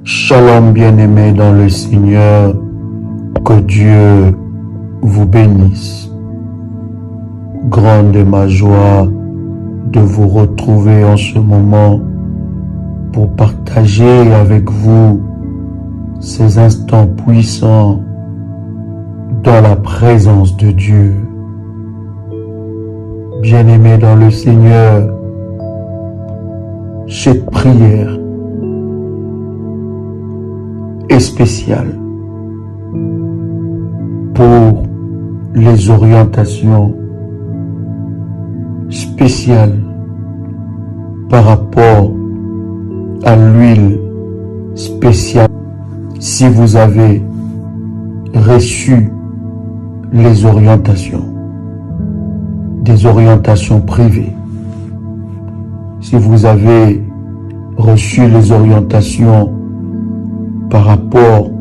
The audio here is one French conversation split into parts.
Shalom bien-aimés dans le Seigneur, que Dieu vous bénisse. Grande est ma joie de vous retrouver en ce moment pour partager avec vous ces instants puissants dans la présence de Dieu. Bien-aimés dans le Seigneur, cette prière est spéciale pour les orientations spéciales par rapport à l'huile spéciale. Si vous avez reçu les orientations, des orientations privées, si vous avez reçu les orientations par rapport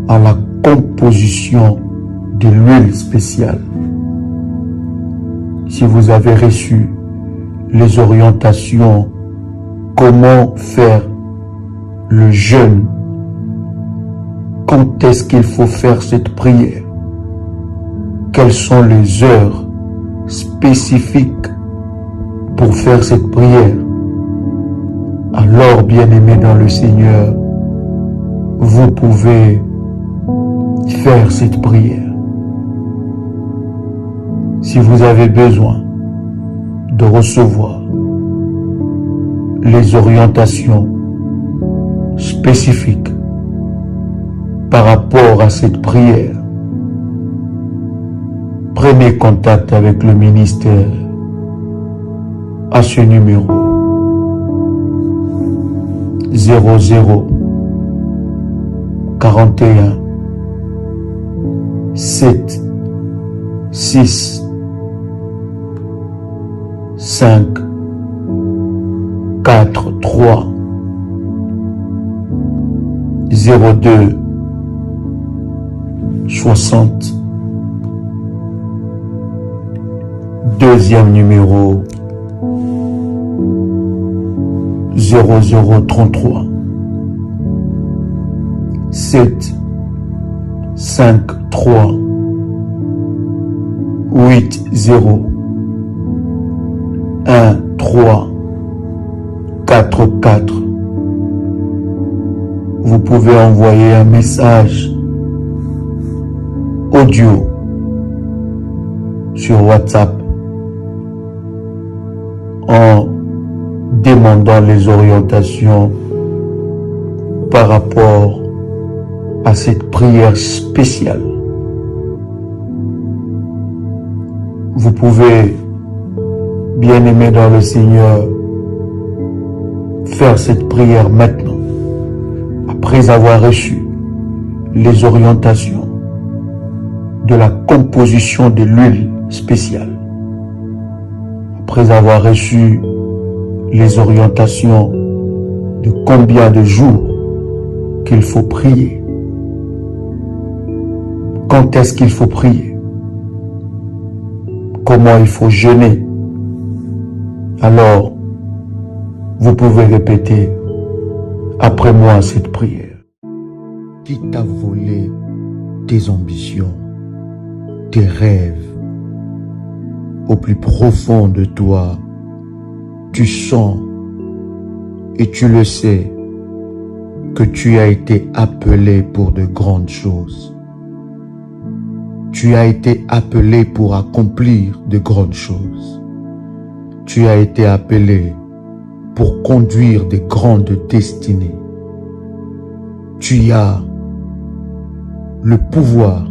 à la composition de l'huile spéciale, si vous avez reçu les orientations comment faire le jeûne, quand est-ce qu'il faut faire cette prière, quelles sont les heures spécifiques pour faire cette prière, alors bien-aimés dans le Seigneur, vous pouvez faire cette prière. Si vous avez besoin de recevoir les orientations spécifiques par rapport à cette prière, prenez contact avec le ministère à ce numéro 00 41 7 6 5 4 3 02 60. Deuxième numéro 0033 7 5 3 8 0 1 3 4 4. Vous pouvez envoyer un message audio sur WhatsApp en demandant les orientations par rapport à cette prière spéciale. Vous pouvez, bien-aimés dans le Seigneur, faire cette prière maintenant, après avoir reçu les orientations de la composition de l'huile spéciale, après avoir reçu les orientations de combien de jours qu'il faut prier, quand est-ce qu'il faut prier, comment il faut jeûner, alors vous pouvez répéter après moi cette prière. Qui t'a volé tes ambitions, tes rêves? Au plus profond de toi, tu sens et tu le sais que tu as été appelé pour de grandes choses. Tu as été appelé pour accomplir de grandes choses. Tu as été appelé pour conduire de grandes destinées. Tu as le pouvoir,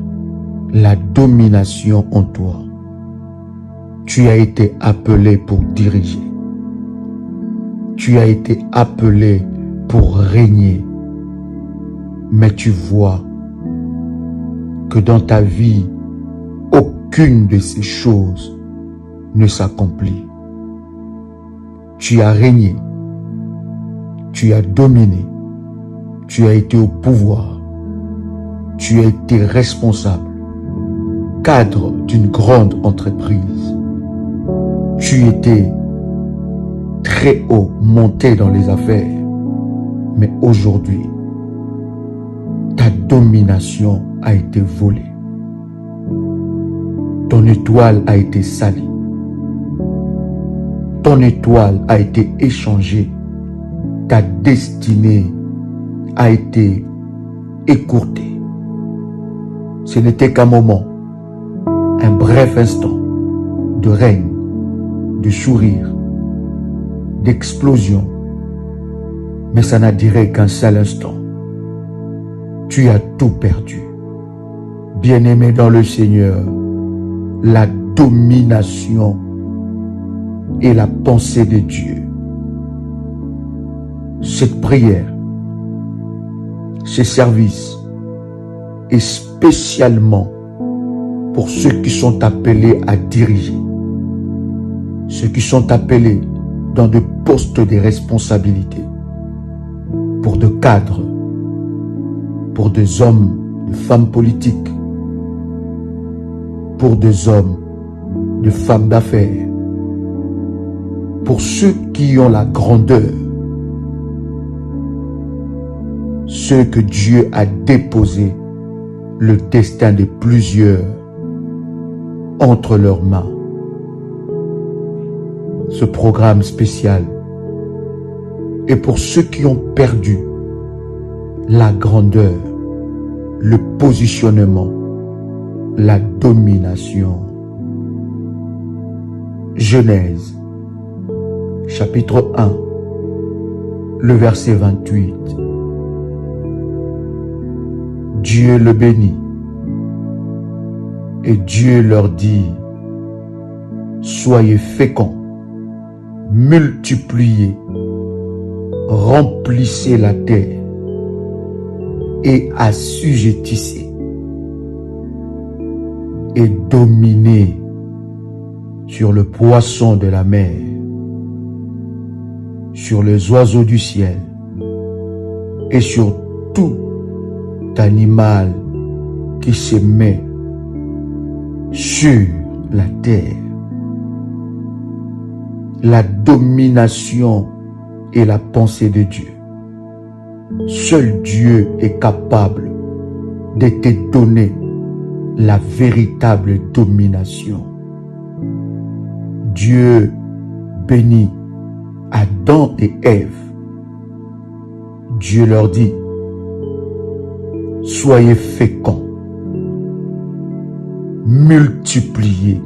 la domination en toi. Tu as été appelé pour diriger. Tu as été appelé pour régner. Mais tu vois que dans ta vie, aucune de ces choses ne s'accomplit. Tu as régné, tu as dominé, tu as été au pouvoir, tu as été responsable, cadre d'une grande entreprise. Tu étais très haut, monté dans les affaires, mais aujourd'hui, ta domination a été volée. Ton étoile a été salie. Ton étoile a été échangée. Ta destinée a été écourtée. Ce n'était qu'un moment, un bref instant de règne, de sourire, d'explosion, mais ça n'a duré qu'un seul instant. Tu as tout perdu. Bien-aimé dans le Seigneur, la domination et la pensée de Dieu. Cette prière, ce service est spécialement pour ceux qui sont appelés à diriger, ceux qui sont appelés dans des postes de responsabilité, pour des cadres, pour des hommes, des femmes politiques, pour des hommes, des femmes d'affaires, pour ceux qui ont la grandeur, ceux que Dieu a déposé le destin de plusieurs entre leurs mains. Ce programme spécial est pour ceux qui ont perdu la grandeur, le positionnement, la domination. Genèse, chapitre 1, le verset 28. Dieu le bénit et Dieu leur dit: soyez féconds, multipliez, remplissez la terre et assujettissez et dominez sur le poisson de la mer, sur les oiseaux du ciel et sur tout animal qui se met sur la terre. La domination et la pensée de Dieu. Seul Dieu est capable de te donner la véritable domination. Dieu bénit Adam et Ève. Dieu leur dit: soyez féconds, multipliez,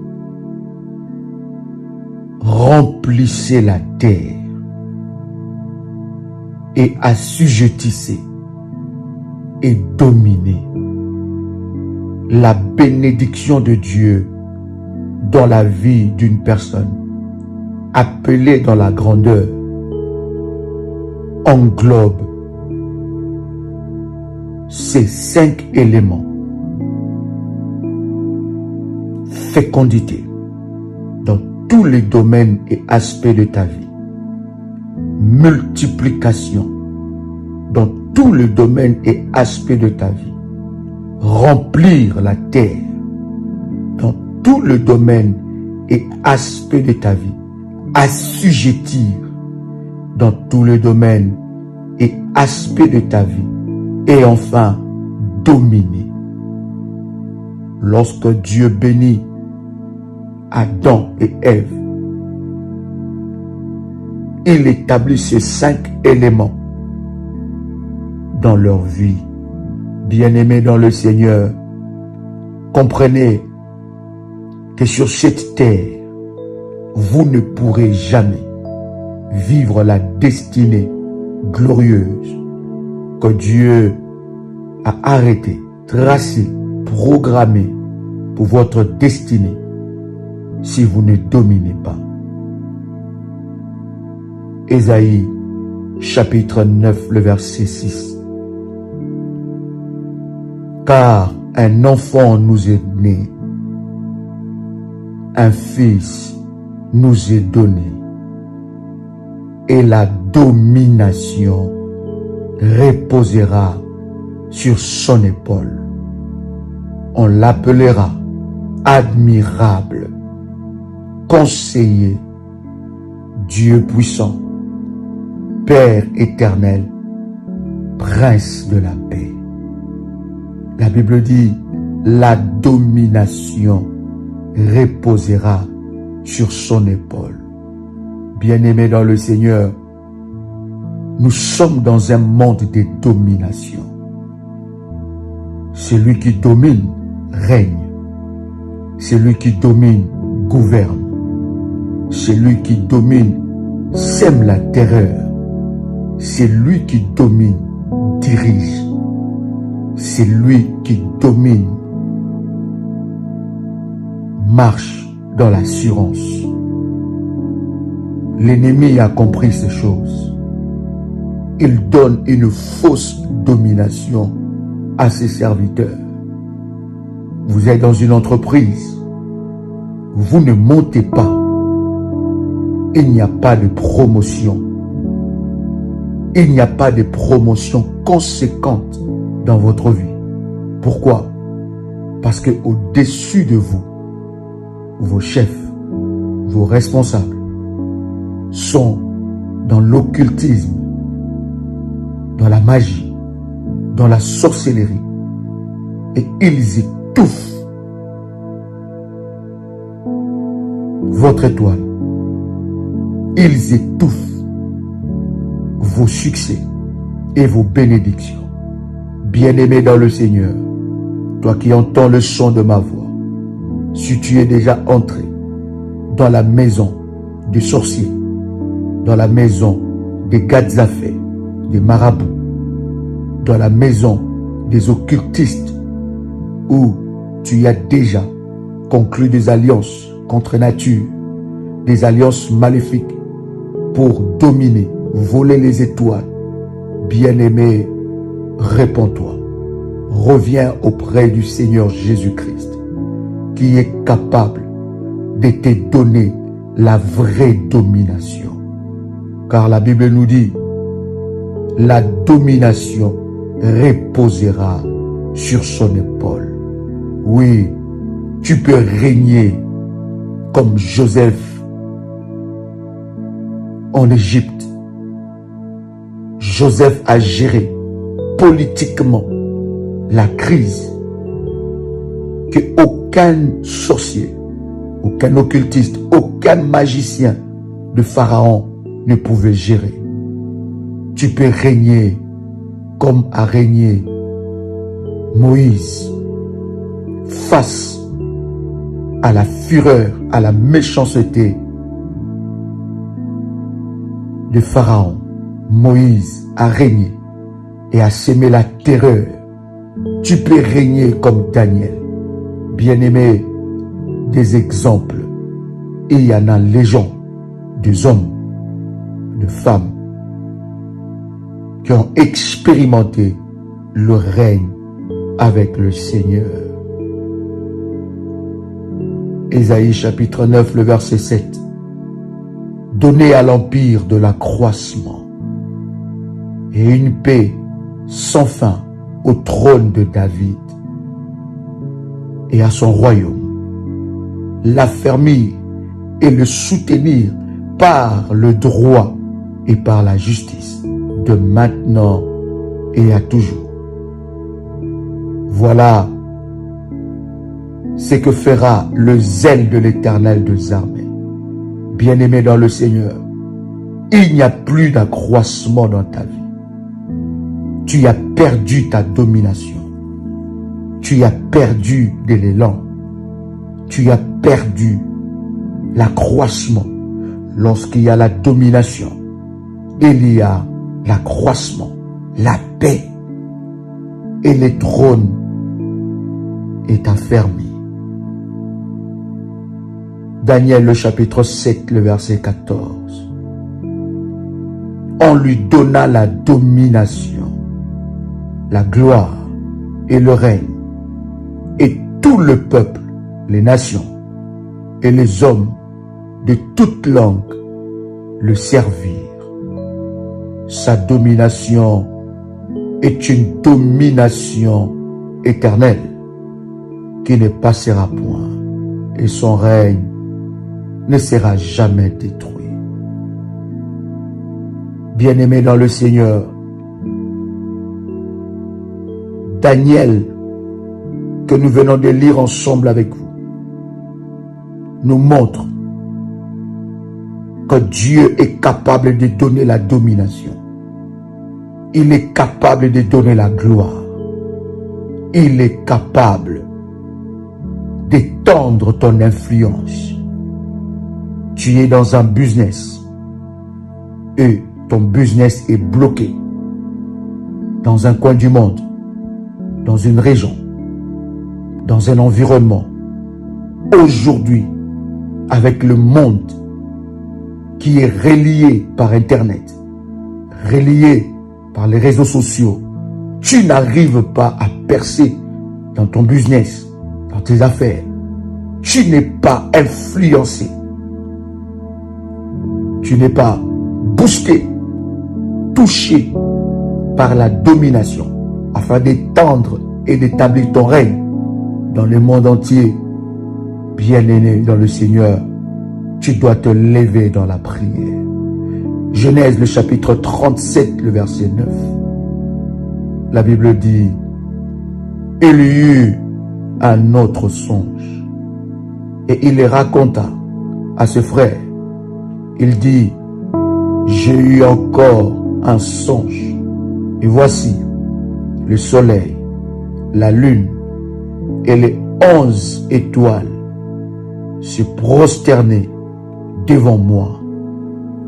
remplissez la terre et assujettissez et dominez. La bénédiction de Dieu dans la vie d'une personne appelée dans la grandeur englobe ces 5 éléments. Fécondité dans tous les domaines et aspects de ta vie. Multiplication dans tous les domaines et aspects de ta vie. Remplir la terre dans tous les domaines et aspects de ta vie. Assujettir dans tous les domaines et aspects de ta vie. Et enfin, dominer. Lorsque Dieu bénit Adam et Ève, il établit ces 5 éléments dans leur vie. Bien-aimés dans le Seigneur, comprenez que sur cette terre, vous ne pourrez jamais vivre la destinée glorieuse que Dieu a arrêté, tracé, programmé pour votre destinée si vous ne dominez pas. Ésaïe, chapitre 9, le verset 6. Car un enfant nous est né, un fils nous est donné, et la domination reposera sur son épaule. On l'appellera admirable, conseiller, Dieu puissant, Père éternel, Prince de la paix. La Bible dit, la domination reposera sur son épaule. Bien-aimés dans le Seigneur, nous sommes dans un monde de domination. Celui qui domine règne. Celui qui domine gouverne. Celui qui domine sème la terreur. Celui qui domine dirige. Celui qui domine marche dans l'assurance. L'ennemi a compris ces choses. Il donne une fausse domination à ses serviteurs. Vous êtes dans une entreprise, vous ne montez pas, il n'y a pas de promotion. Il n'y a pas de promotion conséquente dans votre vie. Pourquoi? Parce que au-dessus de vous, vos chefs, vos responsables sont dans l'occultisme, dans la magie, dans la sorcellerie, et ils étouffent votre étoile. Ils étouffent vos succès et vos bénédictions. Bien-aimé dans le Seigneur, toi qui entends le son de ma voix, si tu es déjà entré dans la maison des sorciers, dans la maison des gadzafés, des marabouts, dans la maison des occultistes, où tu as déjà conclu des alliances contre nature, des alliances maléfiques pour dominer, voler les étoiles, bien-aimé, réponds-toi. Reviens auprès du Seigneur Jésus-Christ, qui est capable de te donner la vraie domination. Car la Bible nous dit, la domination reposera sur son épaule. Oui, tu peux régner comme Joseph en Égypte. Joseph a géré politiquement la crise que aucun sorcier, aucun occultiste, aucun magicien de Pharaon ne pouvait gérer. Tu peux régner comme a régné Moïse face à la fureur, à la méchanceté de Pharaon. Moïse a régné et a sémé la terreur. Tu peux régner comme Daniel. Bien-aimé, des exemples. Et il y en a légion des hommes, de femmes qui ont expérimenté le règne avec le Seigneur. Ésaïe chapitre 9, le verset 7. Donnez à l'empire de l'accroissement et une paix sans fin au trône de David et à son royaume. L'affermir et le soutenir par le droit et par la justice, de maintenant et à toujours. Voilà ce que fera le zèle de l'Éternel des armées. Bien-aimé dans le Seigneur, il n'y a plus d'accroissement dans ta vie. Tu as perdu ta domination. Tu as perdu de l'élan. Tu as perdu l'accroissement. Lorsqu'il y a la domination, il y a l'accroissement, la paix. Et le trône est affermi. Daniel le chapitre 7, le verset 14. On lui donna la domination, la gloire et le règne. Et tout le peuple, les nations et les hommes de toute langue le servirent. Sa domination est une domination éternelle qui ne passera point et son règne ne sera jamais détruit. Bien-aimé dans le Seigneur, Daniel que nous venons de lire ensemble avec vous nous montre que Dieu est capable de donner la domination. Il est capable de donner la gloire. Il est capable d'étendre ton influence. Tu es dans un business et ton business est bloqué dans un coin du monde, dans une région, dans un environnement. Aujourd'hui, avec le monde qui est relié par Internet, relié par les réseaux sociaux, tu n'arrives pas à percer dans ton business, dans tes affaires. Tu n'es pas influencé. Tu n'es pas boosté, touché par la domination afin d'étendre et d'établir ton règne dans le monde entier. Bien-aimé dans le Seigneur, tu dois te lever dans la prière. Genèse, le chapitre 37, le verset 9. La Bible dit, il y eut un autre songe, et il les raconta à ses frères. Il dit, j'ai eu encore un songe, et voici le soleil, la lune et les 11 étoiles se prosterner devant moi.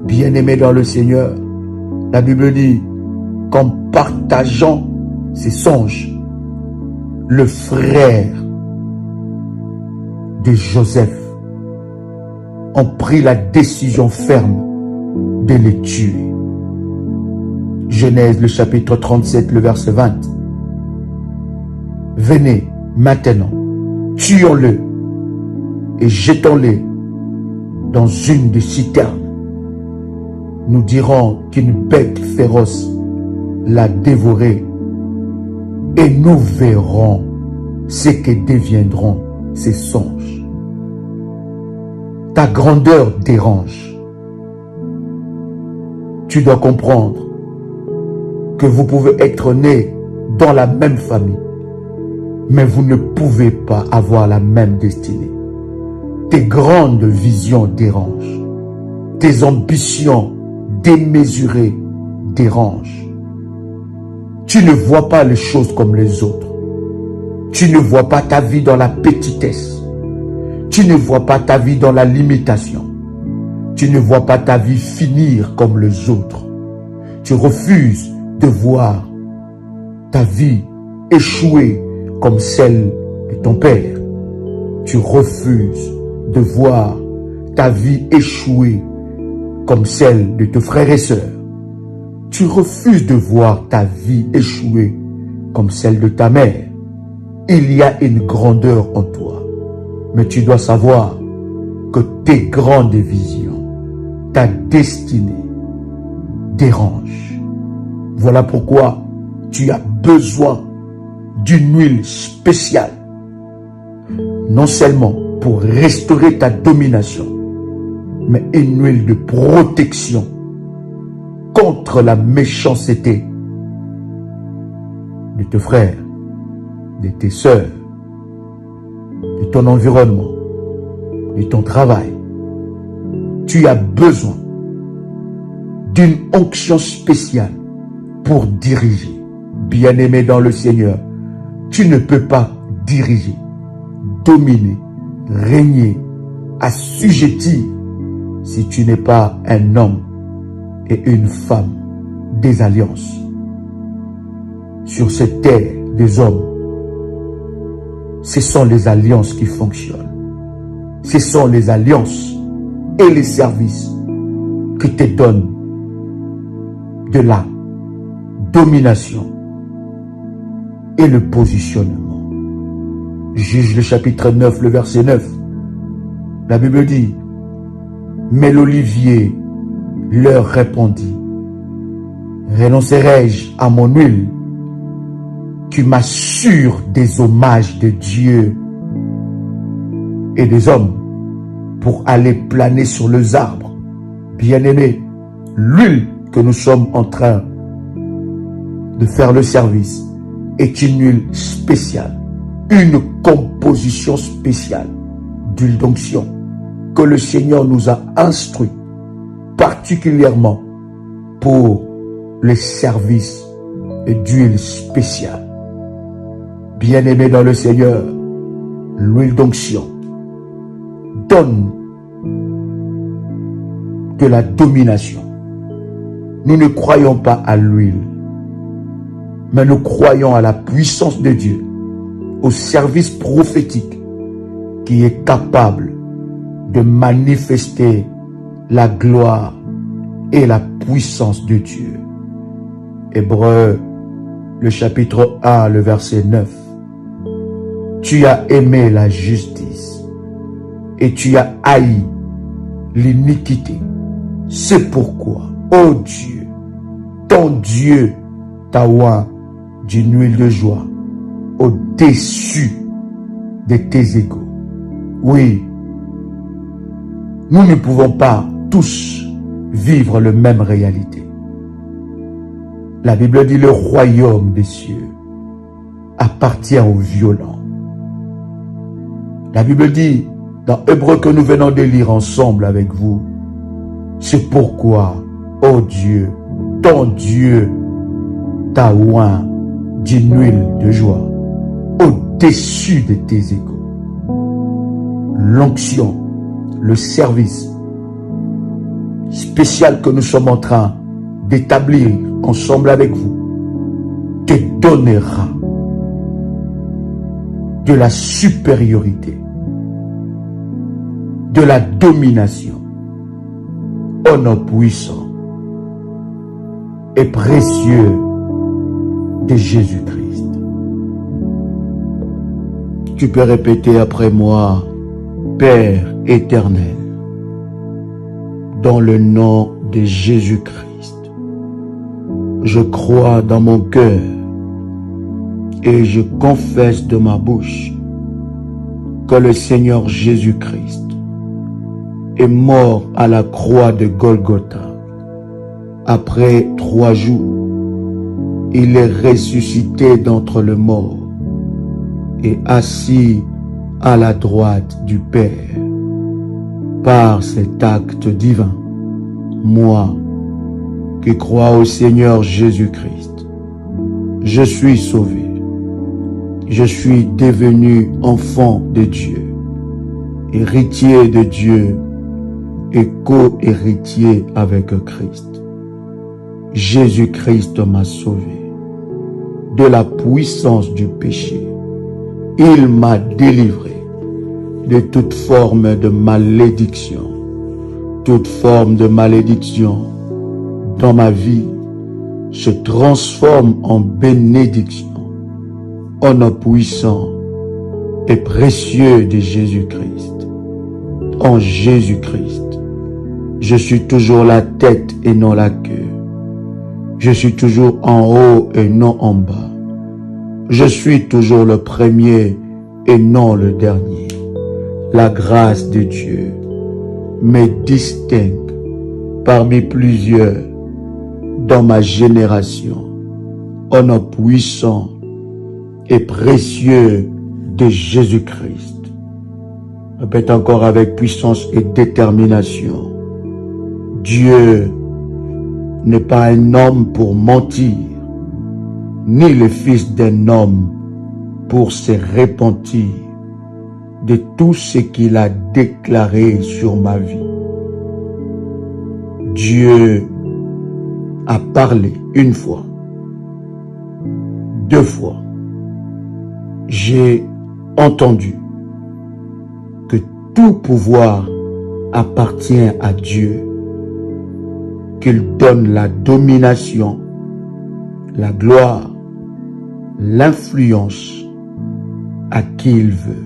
Bien-aimé dans le Seigneur, la Bible dit qu'en partageant ses songes, le frère de Joseph ont pris la décision ferme de les tuer. Genèse, le chapitre 37, le verset 20. Venez maintenant, tuons-le et jetons-le dans une des citernes. Nous dirons qu'une bête féroce l'a dévoré et nous verrons ce que deviendront ces songes. Ta grandeur dérange. Tu dois comprendre que vous pouvez être nés dans la même famille, mais vous ne pouvez pas avoir la même destinée. Tes grandes visions dérangent. Tes ambitions démesurées dérangent. Tu ne vois pas les choses comme les autres. Tu ne vois pas ta vie dans la petitesse. Tu ne vois pas ta vie dans la limitation. Tu ne vois pas ta vie finir comme les autres. Tu refuses de voir ta vie échouer comme celle de ton père. Tu refuses de voir ta vie échouer comme celle de tes frères et sœurs. Tu refuses de voir ta vie échouer comme celle de ta mère. Il y a une grandeur en toi, mais tu dois savoir que tes grandes visions, ta destinée dérangent. Voilà pourquoi tu as besoin d'une huile spéciale, non seulement pour restaurer ta domination, mais une huile de protection contre la méchanceté de tes frères, de tes sœurs, de ton environnement, de ton travail. Tu as besoin d'une onction spéciale pour diriger. Bien-aimé dans le Seigneur, tu ne peux pas diriger, dominer, régner, assujettir si tu n'es pas un homme et une femme des alliances. Sur cette terre des hommes, ce sont les alliances qui fonctionnent. Ce sont les alliances et les services qui te donnent de la domination et le positionnement. Juge le chapitre 9, le verset 9. La Bible dit, mais l'olivier leur répondit, renoncerai-je à mon huile qui m'assure des hommages de Dieu et des hommes pour aller planer sur les arbres? Bien-aimés, l'huile que nous sommes en train de faire le service est une huile spéciale. une composition spéciale d'huile d'onction que le Seigneur nous a instruit particulièrement pour les services d'huile spéciale. Bien-aimés dans le Seigneur, l'huile d'onction donne de la domination. Nous ne croyons pas à l'huile, mais nous croyons à la puissance de Dieu, au service prophétique qui est capable de manifester la gloire et la puissance de Dieu. Hébreux, le chapitre 1, le verset 9. Tu as aimé la justice et tu as haï l'iniquité. C'est pourquoi, ô Dieu, ton Dieu t'a oint d'une huile de joie au-dessus de tes égaux. Oui, nous ne pouvons pas tous vivre la même réalité. La Bible dit le royaume des cieux appartient aux violents. La Bible dit dans Hébreux que nous venons de lire ensemble avec vous, c'est pourquoi, ô Dieu, ton Dieu t'a oint d'une huile de joie au-dessus de tes égaux. L'onction, le service spécial que nous sommes en train d'établir ensemble avec vous, te donnera de la supériorité, de la domination au nom puissant et précieux de Jésus-Christ. Tu peux répéter après moi, Père éternel, dans le nom de Jésus-Christ, je crois dans mon cœur et je confesse de ma bouche que le Seigneur Jésus-Christ est mort à la croix de Golgotha. Après 3 jours, il est ressuscité d'entre les morts et assis à la droite du Père. Par cet acte divin, moi qui crois au Seigneur Jésus-Christ, je suis sauvé. Je suis devenu enfant de Dieu, héritier de Dieu et co-héritier avec Christ. Jésus-Christ m'a sauvé de la puissance du péché. Il m'a délivré de toute forme de malédiction. Toute forme de malédiction dans ma vie se transforme en bénédiction. Au nom puissant et précieux de Jésus-Christ. En Jésus-Christ, je suis toujours la tête et non la queue. Je suis toujours en haut et non en bas. Je suis toujours le premier et non le dernier. La grâce de Dieu me distingue parmi plusieurs dans ma génération. Au nom puissant et précieux de Jésus-Christ. Répète encore avec puissance et détermination. Dieu n'est pas un homme pour mentir, ni le fils d'un homme pour se repentir de tout ce qu'il a déclaré sur ma vie. Dieu a parlé une fois, 2 fois. J'ai entendu que tout pouvoir appartient à Dieu, qu'il donne la domination, la gloire, l'influence à qui il veut.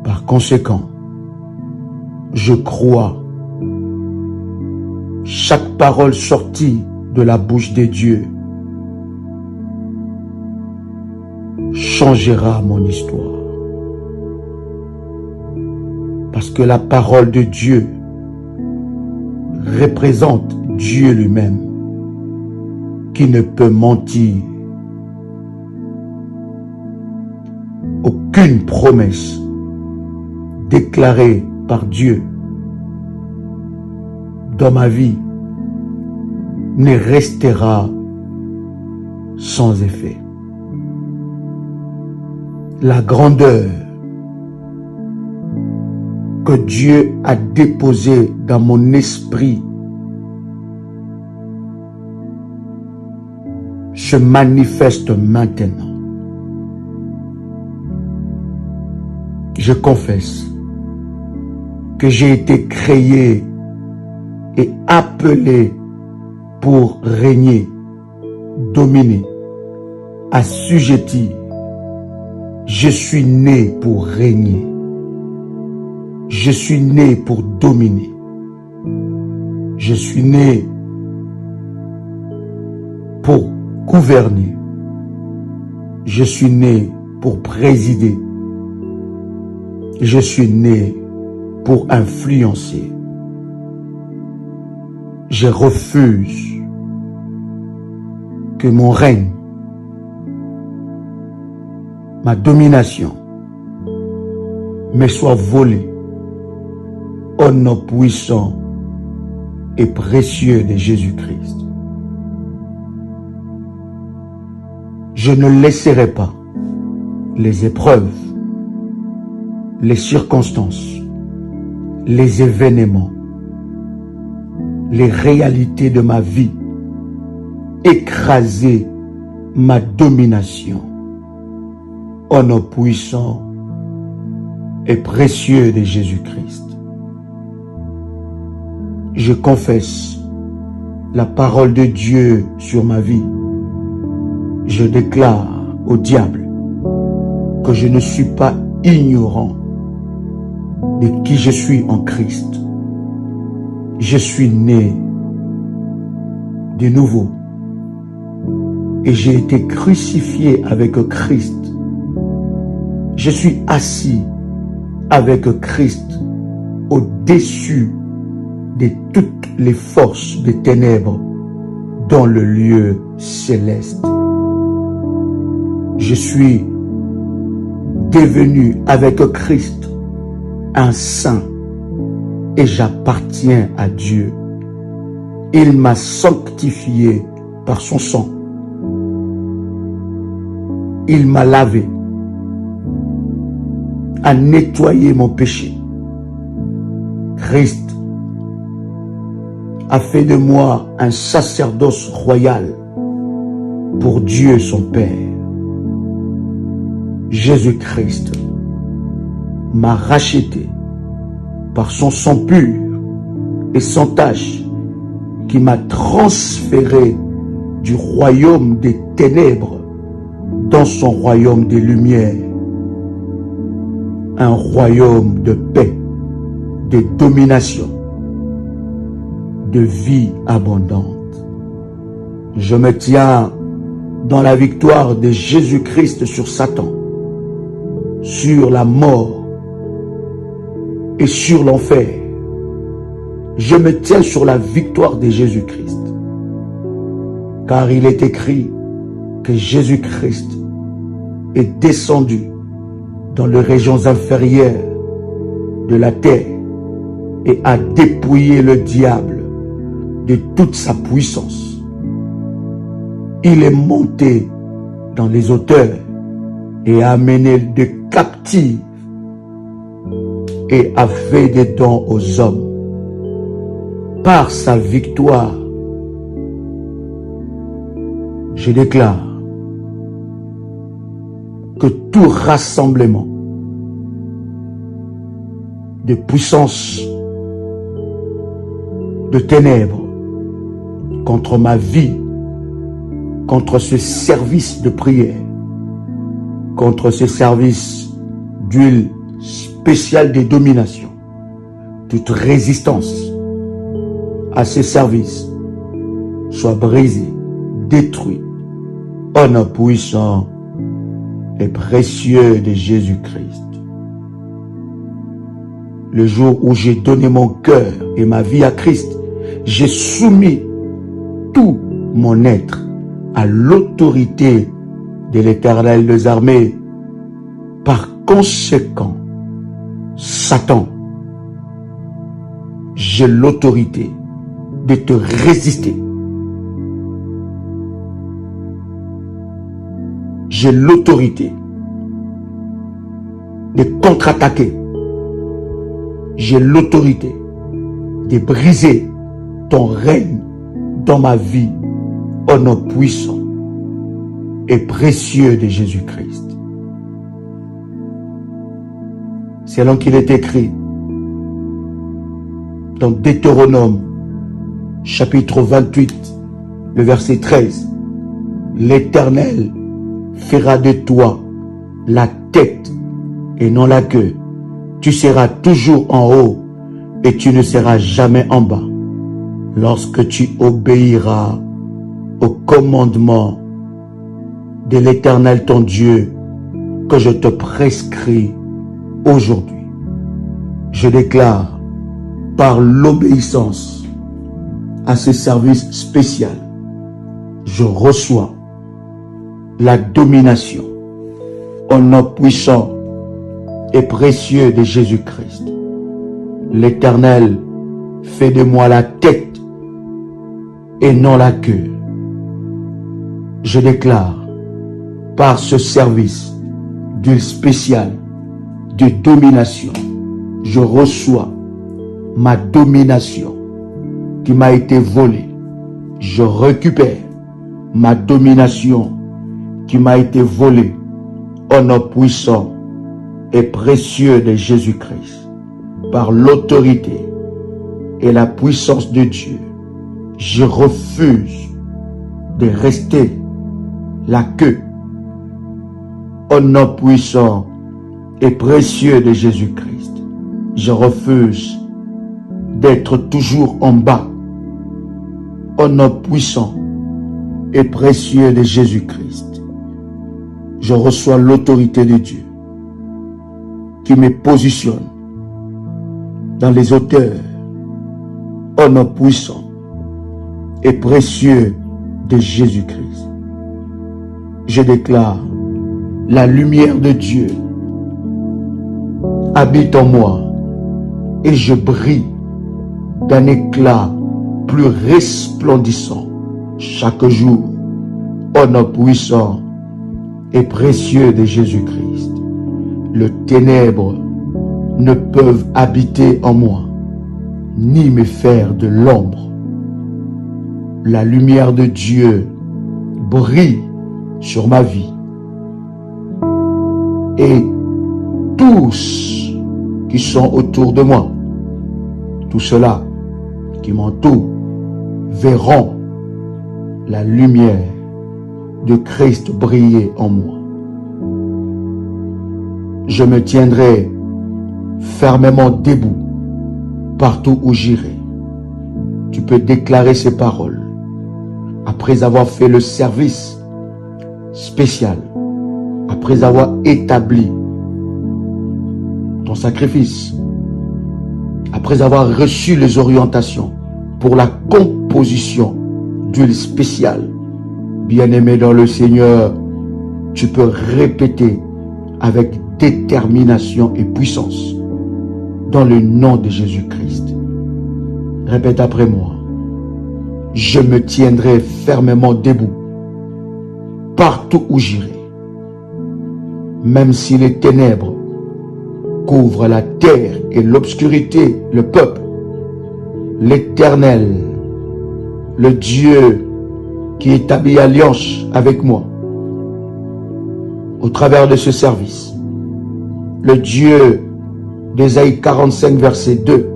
Par conséquent, je crois chaque parole sortie de la bouche de Dieu changera mon histoire. Parce que la parole de Dieu représente Dieu lui-même, qui ne peut mentir. aucune promesse déclarée par Dieu dans ma vie ne restera sans effet. La grandeur que Dieu a déposée dans mon esprit se manifeste maintenant. Je confesse que j'ai été créé et appelé pour régner, dominer, assujettir. Je suis né pour régner. Je suis né pour dominer. Je suis né pour gouverner. Je suis né pour présider. Je suis né pour influencer. Je refuse que mon règne, ma domination, me soit volée au nom puissant et précieux de Jésus-Christ. Je ne laisserai pas les épreuves, les circonstances, les événements, les réalités de ma vie écraser ma domination. Au nom puissant et précieux de Jésus-Christ. Je confesse la parole de Dieu sur ma vie. Je déclare au diable que je ne suis pas ignorant de qui je suis en Christ. Je suis né de nouveau et j'ai été crucifié avec Christ. Je suis assis avec Christ au-dessus de toutes les forces des ténèbres dans le lieu céleste. Je suis devenu avec Christ un saint et j'appartiens à Dieu. Il m'a sanctifié par son sang. Il m'a lavé, a nettoyé mon péché. Christ a fait de moi un sacerdoce royal pour Dieu son Père. Jésus-Christ m'a racheté par son sang pur et sans tache qui m'a transféré du royaume des ténèbres dans son royaume des lumières. Un royaume de paix, de domination, de vie abondante. Je me tiens dans la victoire de Jésus-Christ sur Satan, sur la mort et sur l'enfer. Je me tiens sur la victoire de Jésus-Christ, car il est écrit que Jésus-Christ est descendu dans les régions inférieures de la terre et a dépouillé le diable de toute sa puissance. Il est monté dans les hauteurs et a amené de captifs et a fait des dons aux hommes. Par sa victoire, je déclare que tout rassemblement de puissance, de ténèbres contre ma vie, contre ce service de prière, contre ce service d'huile spéciale de domination, toute résistance à ce service soit brisée, détruite, au nom puissant et précieux de Jésus-Christ. Le jour où j'ai donné mon cœur et ma vie à Christ, j'ai soumis tout mon être à l'autorité de l'Éternel des armées Par conséquent, Satan, j'ai l'autorité de te résister. J'ai l'autorité de contre-attaquer. J'ai l'autorité de briser ton règne dans ma vie au nom puissant et précieux de Jésus-Christ. Selon qu'il est écrit dans Deutéronome chapitre 28, le verset 13, l'Éternel fera de toi la tête et non la queue. Tu seras toujours en haut et tu ne seras jamais en bas. Lorsque tu obéiras au commandement de l'Éternel ton Dieu que je te prescris aujourd'hui, je déclare par l'obéissance à ce service spécial, je reçois la domination au nom puissant et précieux de Jésus-Christ. L'Éternel fait de moi la tête et non la queue. Je déclare par ce service d'huile spéciale de domination, je reçois ma domination qui m'a été volée. Je récupère ma domination qui m'a été volée au nom puissant et précieux de Jésus-Christ. Par l'autorité et la puissance de Dieu, je refuse de rester la queue au nom puissant et précieux de Jésus-Christ. Je refuse d'être toujours en bas au nom puissant et précieux de Jésus-Christ. Je reçois l'autorité de Dieu qui me positionne dans les hauteurs au nom puissant et précieux de Jésus-Christ. Je déclare la lumière de Dieu habite en moi et je brille d'un éclat plus resplendissant chaque jour au nom puissant et précieux de Jésus-Christ. Le ténèbre ne peuvent habiter en moi, ni me faire de l'ombre. La lumière de Dieu brille sur ma vie. Et tous qui sont autour de moi, tous ceux-là qui m'entourent, verront la lumière de Christ briller en moi. Je me tiendrai fermement debout partout où j'irai. Tu peux déclarer ces paroles après avoir fait le service spécial, après avoir établi ton sacrifice, après avoir reçu les orientations pour la composition d'huile spéciale. Bien-aimé dans le Seigneur, tu peux répéter avec détermination et puissance dans le nom de Jésus-Christ. Répète après moi. Je me tiendrai fermement debout partout où j'irai. Même si les ténèbres couvrent la terre et l'obscurité, le peuple, l'Éternel, le Dieu qui établit alliance avec moi au travers de ce service, le Dieu d'Ésaïe 45 verset 2,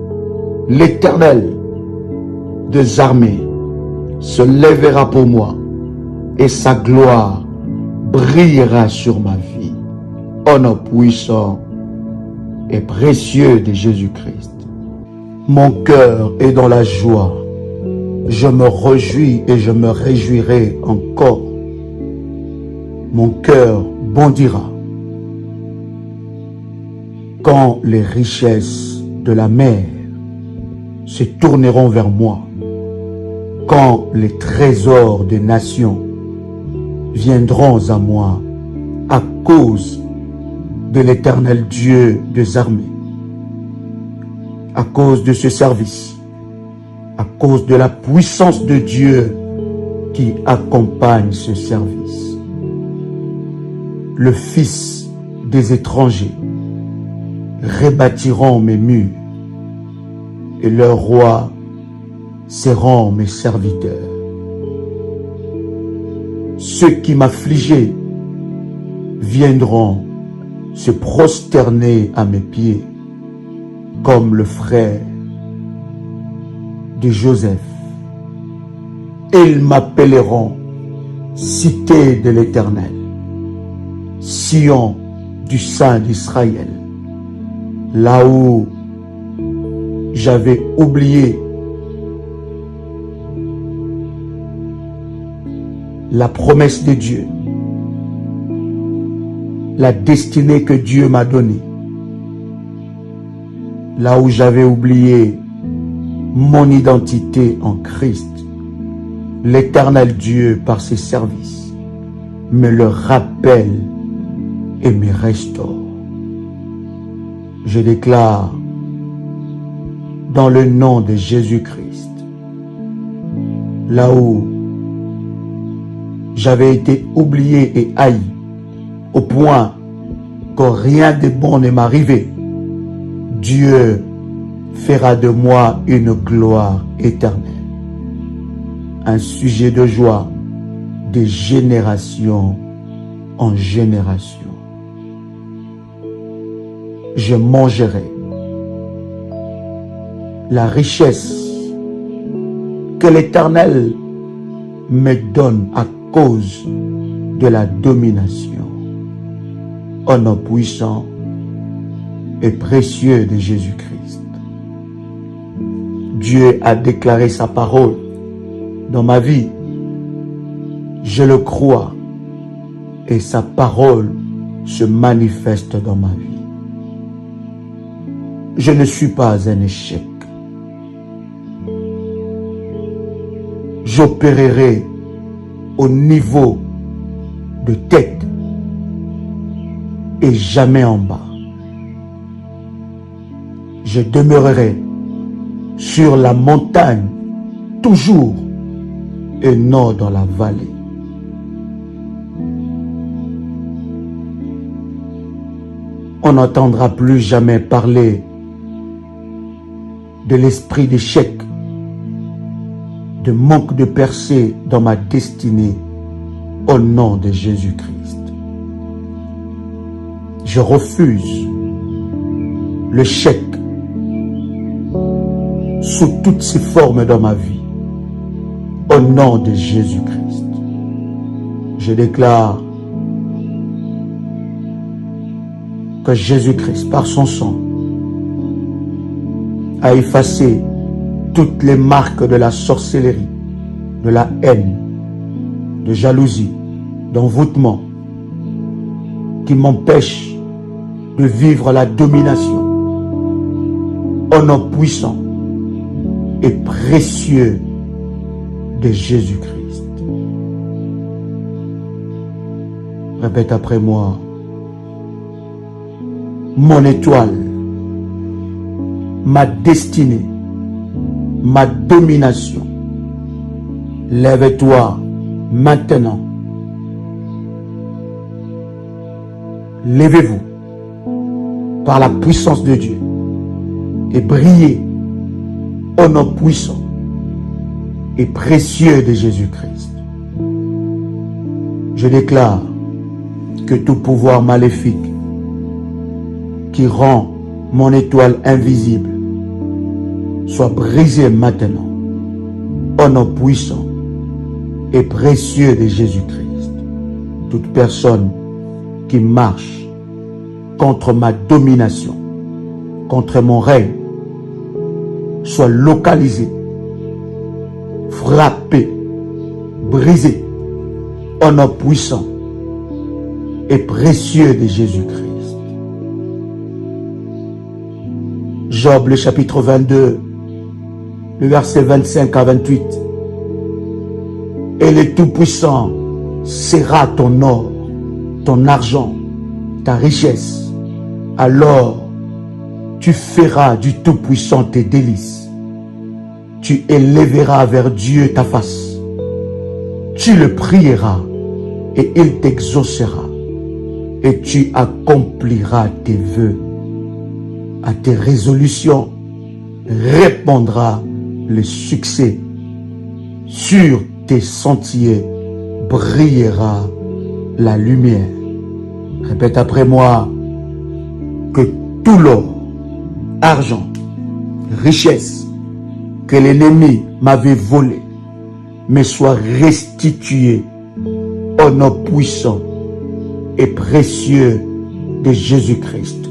l'Éternel des armées se lèvera pour moi et sa gloire brillera sur ma vie. Au nom puissant et précieux de Jésus-Christ. Mon cœur est dans la joie. Je me réjouis et je me réjouirai encore. Mon cœur bondira quand les richesses de la mer se tourneront vers moi, quand les trésors des nations viendront à moi à cause de l'Éternel Dieu des armées, à cause de ce service, à cause de la puissance de Dieu qui accompagne ce service. Le Fils des étrangers rebâtiront mes murs et leurs rois seront mes serviteurs. Ceux qui m'affligeaient viendront se prosterner à mes pieds comme le frère de Joseph. Ils m'appelleront cité de l'Éternel, Sion du Saint d'Israël, là où j'avais oublié la promesse de Dieu, la destinée que Dieu m'a donnée, là où j'avais oublié mon identité en Christ. L'Éternel Dieu, par ses services, me le rappelle et me restaure. Je déclare dans le nom de Jésus-Christ, là où j'avais été oublié et haï, au point que rien de bon ne m'arrivait, Dieu fera de moi une gloire éternelle, un sujet de joie de génération en génération. Je mangerai la richesse que l'Éternel me donne à cause de la domination. Au nom puissant et précieux de Jésus-Christ. Dieu a déclaré sa parole dans ma vie. Je le crois et sa parole se manifeste dans ma vie. Je ne suis pas un échec. J'opérerai au niveau de tête et jamais en bas. Je demeurerai sur la montagne toujours et non dans la vallée. On n'entendra plus jamais parler de l'esprit d'échec, de manque de percée dans ma destinée au nom de Jésus-Christ. Je refuse le chèque sous toutes ses formes dans ma vie au nom de Jésus-Christ. Je déclare que Jésus-Christ, par son sang, a effacé toutes les marques de la sorcellerie, de la haine, de jalousie, d'envoûtement, qui m'empêchent de vivre la domination. Au nom puissant et précieux de Jésus-Christ. Répète après moi. Mon étoile, ma destinée, ma domination. Lève-toi maintenant. Levez-vous par la puissance de Dieu et brillez au nom puissant et précieux de Jésus-Christ. Je déclare que tout pouvoir maléfique qui rend mon étoile invisible soit brisé maintenant au nom puissant et précieux de Jésus-Christ. Toute personne qui marche contre ma domination, contre mon règne, soit localisée, frappée, brisée au nom puissant et précieux de Jésus-Christ. Job, le chapitre 22, le verset 25 à 28. Et le Tout-Puissant sera ton or, ton argent, ta richesse, alors tu feras du Tout-Puissant tes délices. Tu élèveras vers Dieu ta face. Tu le prieras et il t'exaucera. Et tu accompliras tes vœux. À tes résolutions répondra le succès. Sur tes sentiers brillera la lumière. Répète après moi. Que tout l'or, argent, richesse que l'ennemi m'avait volé me soit restitué au nom puissant et précieux de Jésus-Christ.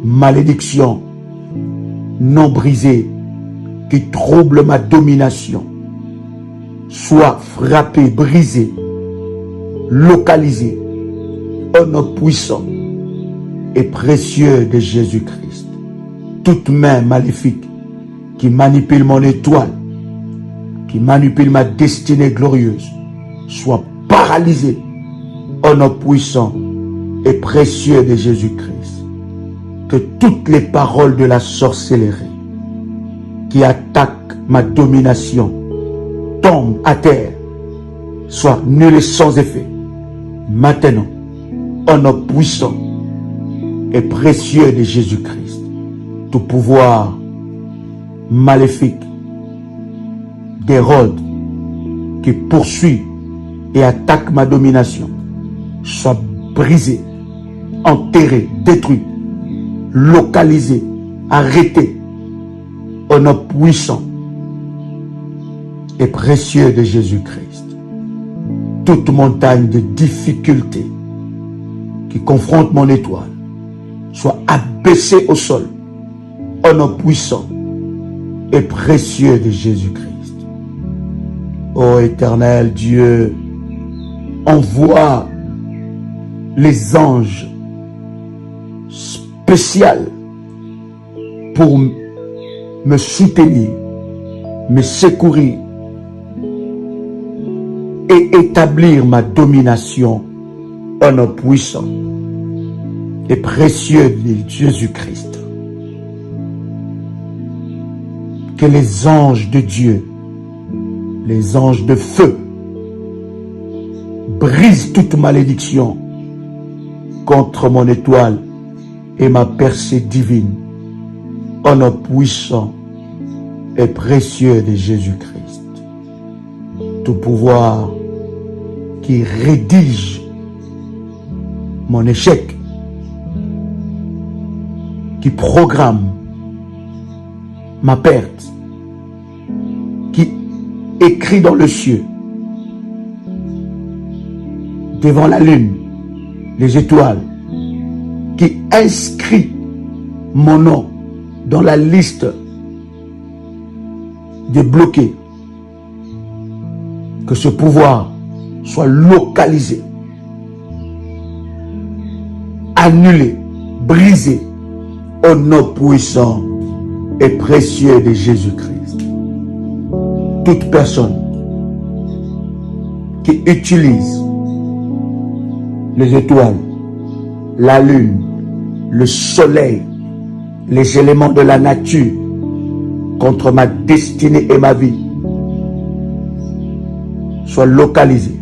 Malédiction non brisée qui trouble ma domination soit frappée, brisée, localisée au nom puissant et précieux de Jésus-Christ. Toute main maléfique qui manipule mon étoile, qui manipule ma destinée glorieuse, soit paralysée au nom puissant et précieux de Jésus-Christ. Que toutes les paroles de la sorcellerie qui attaquent ma domination tombent à terre, soient nulles et sans effet. Maintenant, au nom puissant et précieux de Jésus-Christ, tout pouvoir maléfique d'Hérode qui poursuit et attaque ma domination soit brisé, enterré, détruit, localisé, arrêté au nom puissant et précieux de Jésus-Christ. Toute montagne de difficultés qui confronte mon étoile soit abaissée au sol au nom puissant et précieux de Jésus-Christ. Ô éternel Dieu, envoie les anges spéciaux pour me soutenir, me secourir et établir ma domination au nom puissant et précieux de Jésus-Christ. Que les anges de Dieu, les anges de feu, brisent toute malédiction contre mon étoile et ma percée divine au nom puissant et précieux de Jésus-Christ. Tout pouvoir qui rédige mon échec, qui programme ma perte, qui écrit dans le ciel, devant la lune, les étoiles, qui inscrit mon nom dans la liste des bloqués, que ce pouvoir soit localisé, annulé, brisé au nom puissant et précieux de Jésus-Christ. Toute personne qui utilise les étoiles, la lune, le soleil, les éléments de la nature contre ma destinée et ma vie soit localisée,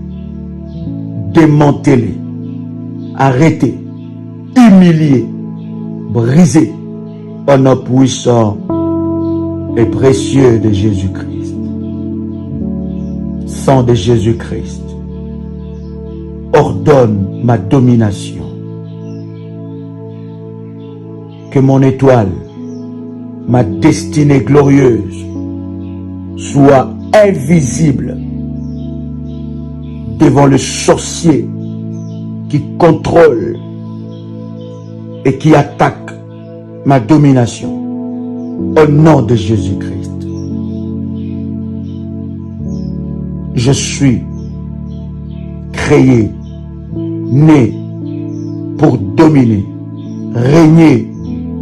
démantelée, arrêtée, humiliée, brisée au nom puissant et précieux de Jésus-Christ. Sang de Jésus-Christ, ordonne ma domination. Que mon étoile, ma destinée glorieuse, soit invisible devant le sorcier qui contrôle et qui attaque ma domination. Au nom de Jésus-Christ. Je suis créé, né pour dominer, régner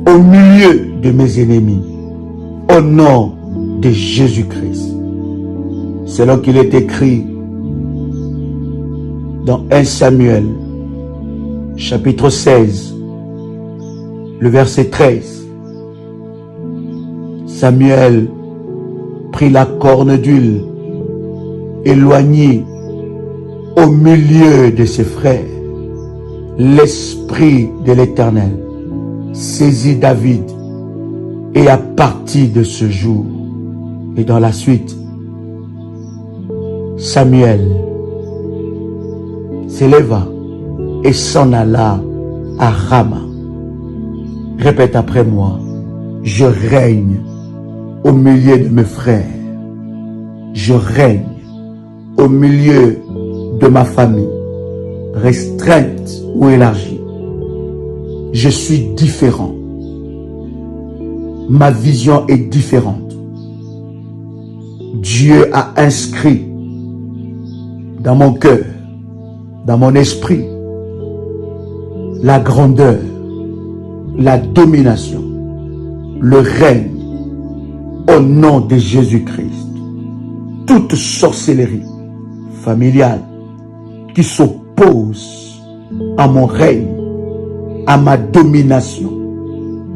au milieu de mes ennemis. Au nom de Jésus-Christ. C'est là qu'il est écrit dans 1 Samuel, chapitre 16, Le verset 13. Samuel prit la corne d'huile, éloigné au milieu de ses frères. L'Esprit de l'Éternel saisit David, et à partir de ce jour et dans la suite, Samuel s'éleva et s'en alla à Rama. Répète après moi: je règne au milieu de mes frères. Je règne au milieu de ma famille, restreinte ou élargie. Je suis différent. Ma vision est différente. Dieu a inscrit dans mon cœur, dans mon esprit, la grandeur, la domination, le règne au nom de Jésus-Christ. Toute sorcellerie familiale qui s'oppose à mon règne, à ma domination,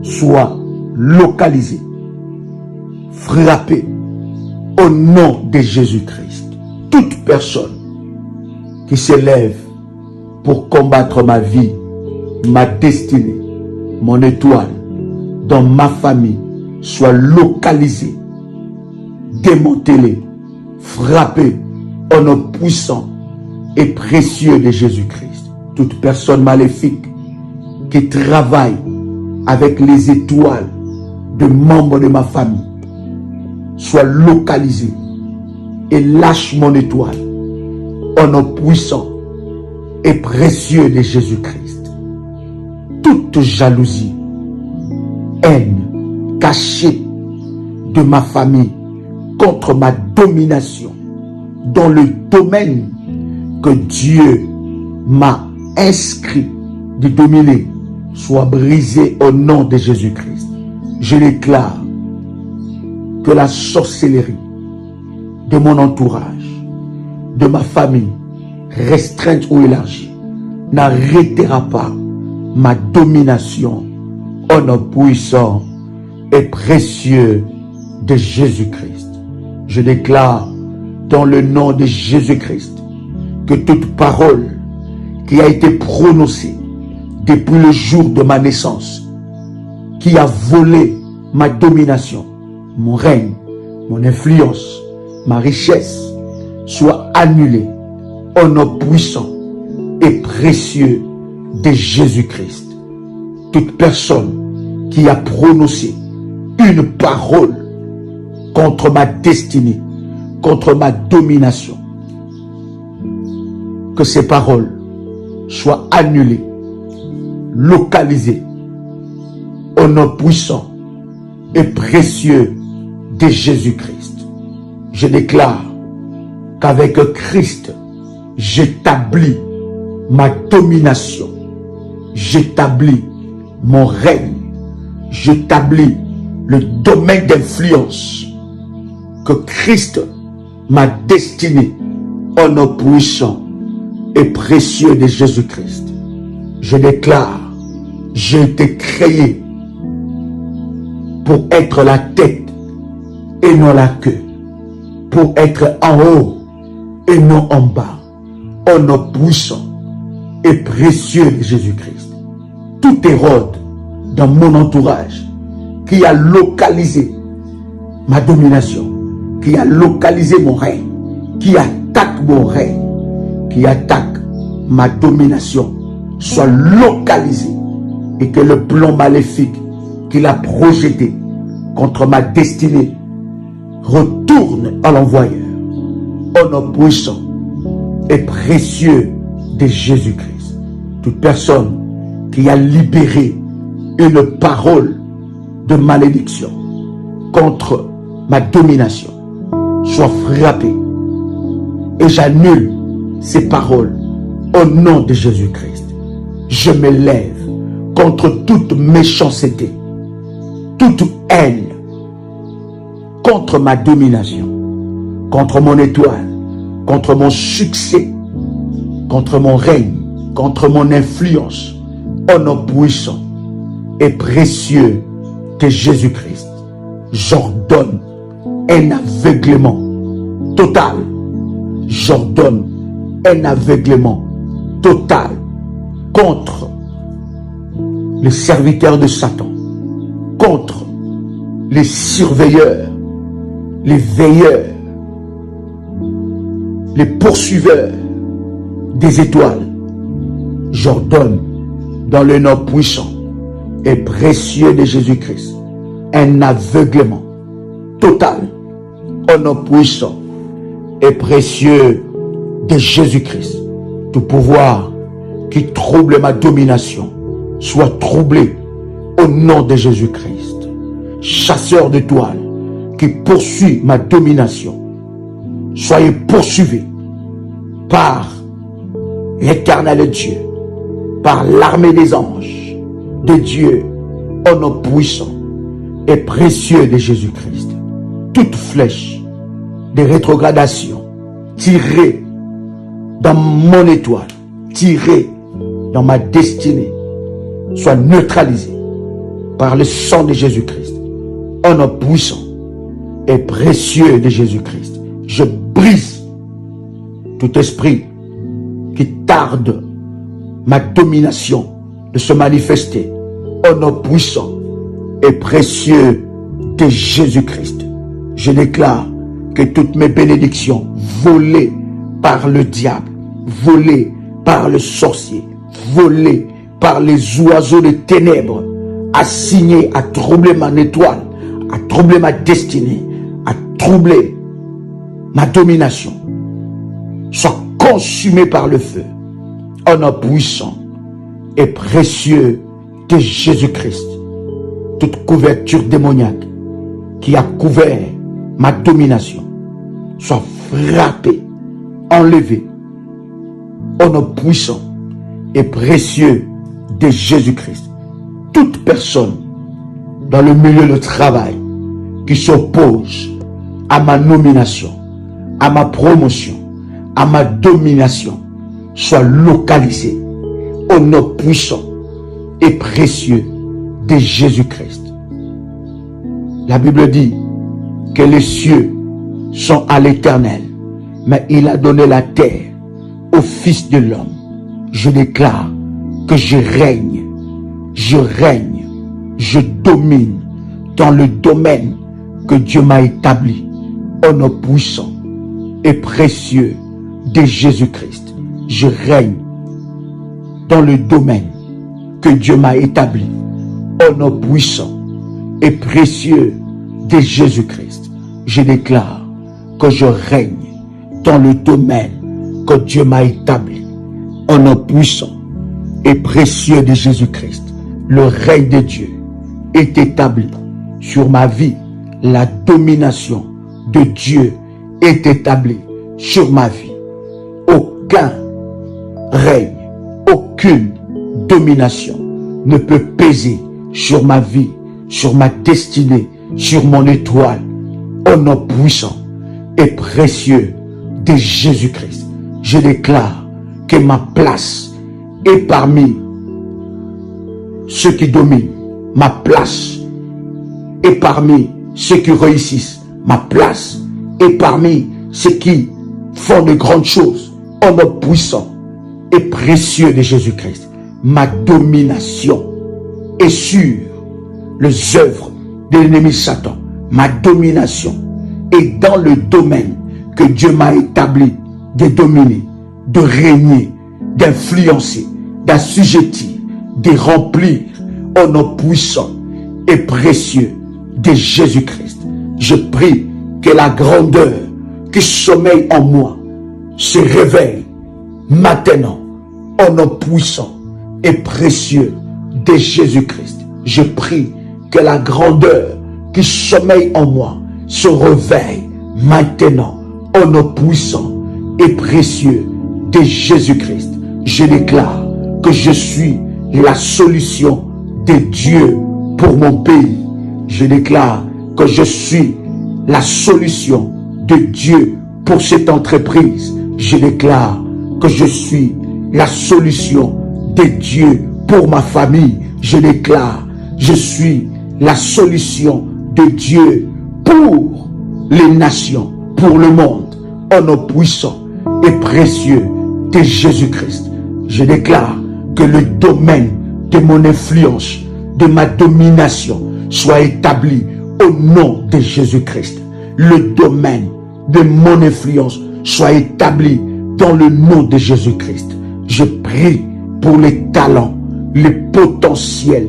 soit localisée, frappée au nom de Jésus-Christ. Toute personne qui s'élève pour combattre ma vie, ma destinée, mon étoile, dans ma famille, soit localisée, démantelée, frappée au nom puissant et précieux de Jésus-Christ. Toute personne maléfique qui travaille avec les étoiles de membres de ma famille, soit localisée et lâche mon étoile au nom puissant et précieux de Jésus-Christ. Toute jalousie, haine cachée de ma famille contre ma domination dans le domaine que Dieu m'a inscrit de dominer, soit brisée au nom de Jésus-Christ. Je déclare que la sorcellerie de mon entourage, de ma famille, restreinte ou élargie, n'arrêtera pas ma domination au nom puissant et précieux de Jésus-Christ. Je déclare dans le nom de Jésus-Christ que toute parole qui a été prononcée depuis le jour de ma naissance, qui a volé ma domination, mon règne, mon influence, ma richesse, soit annulée au nom puissant et précieux de Jésus-Christ. Toute personne qui a prononcé une parole contre ma destinée, contre ma domination, que ces paroles soient annulées, localisées au nom puissant et précieux de Jésus-Christ. Je déclare qu'avec Christ, j'établis ma domination, j'établis mon règne, j'établis le domaine d'influence que Christ m'a destiné au nom puissant et précieux de Jésus-Christ. Je déclare, j'ai été créé pour être la tête et non la queue, pour être en haut et non en bas, au nom puissant et précieux de Jésus-Christ. Tout Hérode dans mon entourage qui a localisé ma domination, qui a localisé mon règne, qui attaque mon règne, qui attaque ma domination, soit localisé et que le plan maléfique qu'il a projeté contre ma destinée retourne à l'envoyeur au nom puissant et précieux de Jésus-Christ. Toute personne qui a libéré une parole de malédiction contre ma domination soit frappée et j'annule ces paroles au nom de Jésus-Christ. Je me lève contre toute méchanceté, toute haine contre ma domination, contre mon étoile, contre mon succès, contre mon règne, contre mon influence, au nom puissant et précieux de Jésus-Christ, j'ordonne un aveuglement total. J'ordonne un aveuglement total contre les serviteurs de Satan, contre les surveilleurs, les veilleurs, les poursuiveurs des étoiles. J'ordonne dans le nom puissant et précieux de Jésus-Christ un aveuglement total au nom puissant et précieux de Jésus-Christ. Tout pouvoir qui trouble ma domination soit troublé au nom de Jésus-Christ. Chasseur d'étoiles qui poursuit ma domination, soyez poursuivis par l'Éternel Dieu, par l'armée des anges de Dieu, au nom puissant et précieux de Jésus-Christ. Toute flèche de rétrogradation tirée dans mon étoile, tirée dans ma destinée, soit neutralisée par le sang de Jésus-Christ, au nom puissant et précieux de Jésus-Christ. Je brise tout esprit qui tarde ma domination de se manifester, au nom puissant et précieux de Jésus-Christ. Je déclare que toutes mes bénédictions volées par le diable, volées par le sorcier, volées par les oiseaux des ténèbres, assignés à troubler ma étoile, à troubler ma destinée, à troubler ma domination, soient consumées par le feu, au nom puissant et précieux de Jésus-Christ. Toute couverture démoniaque qui a couvert ma domination soit frappée, enlevée, au nom puissant et précieux de Jésus-Christ. Toute personne dans le milieu de travail qui s'oppose à ma nomination, à ma promotion, à ma domination, soit localisée au nom puissant et précieux de Jésus-Christ. La Bible dit que les cieux sont à l'Éternel, mais il a donné la terre au Fils de l'homme. Je déclare que je règne, je domine dans le domaine que Dieu m'a établi, au nom puissant et précieux de Jésus-Christ. Je règne dans le domaine que Dieu m'a établi, au nom puissant et précieux de Jésus-Christ. Je déclare que je règne dans le domaine que Dieu m'a établi, au nom puissant et précieux de Jésus-Christ. Le règne de Dieu est établi sur ma vie. La domination de Dieu est établie sur ma vie. Aucun règne, aucune domination ne peut peser sur ma vie, sur ma destinée, sur mon étoile, au nom puissant et précieux de Jésus-Christ. Je déclare que ma place est parmi ceux qui dominent. Ma place est parmi ceux qui réussissent. Ma place est parmi ceux qui font de grandes choses, au nom puissant et précieux de Jésus-Christ. Ma domination est sur les œuvres de l'ennemi Satan. Ma domination est dans le domaine que Dieu m'a établi de dominer, de régner, d'influencer, d'assujettir, de remplir, au nom puissant et précieux de Jésus-Christ. Je prie que la grandeur qui sommeille en moi se réveille maintenant, au nom puissant et précieux de Jésus-Christ. Je prie que la grandeur qui sommeille en moi se réveille maintenant, au nom puissant et précieux de Jésus-Christ. Je déclare que je suis la solution de Dieu pour mon pays. Je déclare que je suis la solution de Dieu pour cette entreprise. Je déclare que je suis la solution de Dieu pour ma famille. Je déclare, Je suis la solution de Dieu pour les nations, pour le monde, au nom puissant et précieux de Jésus-Christ. Je déclare que le domaine de mon influence, de ma domination, soit établi au nom de Jésus-Christ. Le domaine de mon influence soit établi dans le nom de Jésus-Christ. Je prie pour les talents, les potentiels